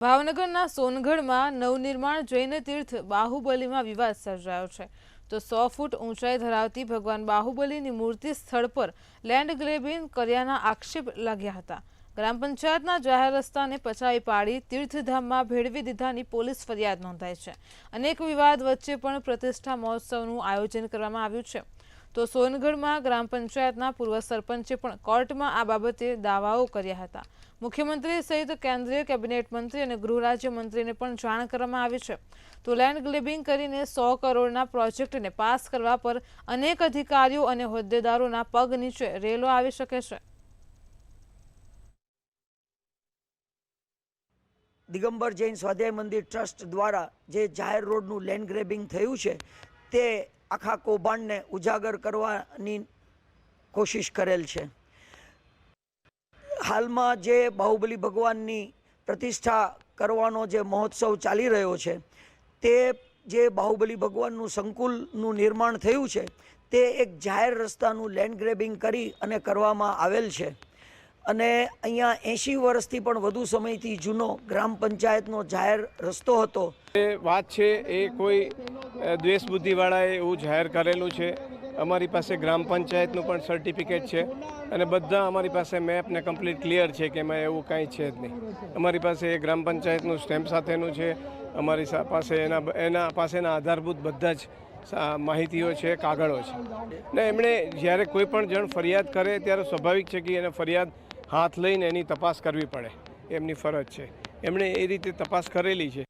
ભાવનગરના સોનગઢમાં નવનિર્માણ જૈન તીર્થ બાહુબલીમાં વિવાદ સર્જાયો છે તો 100 ફૂટ ઊંચાઈ ધરાવતી ભગવાન બાહુબલીની મૂર્તિ સ્થળ પર લેન્ડ ગ્રેબિંગ કર્યાના આક્ષેપ લાગ્યા હતા। ગ્રામ પંચાયતના જાહેર રસ્તાને પચાવી પાડી તીર્થધામમાં ભેળવી દીધાની પોલીસ ફરિયાદ નોંધાઈ છે। અનેક વિવાદ વચ્ચે પણ પ્રતિષ્ઠા મહોત્સવનું આયોજન કરવામાં આવ્યું છે તો સોનગઢમાં ગ્રામ પંચાયતના પૂર્વ સરપંચે પણ કોર્ટમાં આ બાબતે દાવાઓ કર્યા હતા। મુખ્યમંત્રી સહિત કેન્દ્રીય કેબિનેટ મંત્રી અને ગૃહ રાજ્ય મંત્રીને પણ જાણ કરવામાં આવી છે તો લેન્ડ ગ્રેબિંગ કરીને 100 કરોડના પ્રોજેક્ટને પાસ કરવા પર અનેક અધિકારીઓ અને હોદ્દેદારોના પગ નીચે રેલો આવી શકે છે। દિગંબર જૈન સ્વાધ્યાય મંદિર ટ્રસ્ટ દ્વારા જે જાહેર રોડનું લેન્ડ ગ્રેબિંગ થયું છે તે આખા કૌભાંડને ઉજાગર કરવાની કોશિશ કરેલ છે। હાલમાં જે બાહુબલી ભગવાનની પ્રતિષ્ઠા કરવાનો જે મહોત્સવ ચાલી રહ્યો છે તે જે બાહુબલી ભગવાનનું સંકુલનું નિર્માણ થયું છે તે એક જાહેર રસ્તાનું લેન્ડ ગ્રેબિંગ કરી અને કરવામાં આવેલ છે અને અહીંયા 80 વર્ષથી પણ વધુ સમયથી જૂનો ગ્રામ પંચાયતનો જાહેર રસ્તો હતો। એ વાત છે એ કોઈ દ્વેષ બુદ્ધિવાળાએ એવું જાહેર કરેલું છે। અમારી પાસે ગ્રામ પંચાયતનું પણ સર્ટિફિકેટ છે અને બધા અમારી પાસે મેપ ને કમ્પ્લીટ ક્લિયર છે કે એમાં એવું કાંઈ છે જ નહીં। અમારી પાસે એ ગ્રામ પંચાયતનું સ્ટેમ્પ સાથેનું છે, અમારી પાસે એના પાસેના આધારભૂત બધા જ માહિતીઓ છે, કાગળો છે ને એમણે જ્યારે કોઈ પણ જણ ફરિયાદ કરે ત્યારે સ્વાભાવિક છે કે એને ફરિયાદ હાથ લઈને એની તપાસ કરવી પડે, એમની ફરજ છે। એમણે એ રીતે તપાસ કરેલી છે।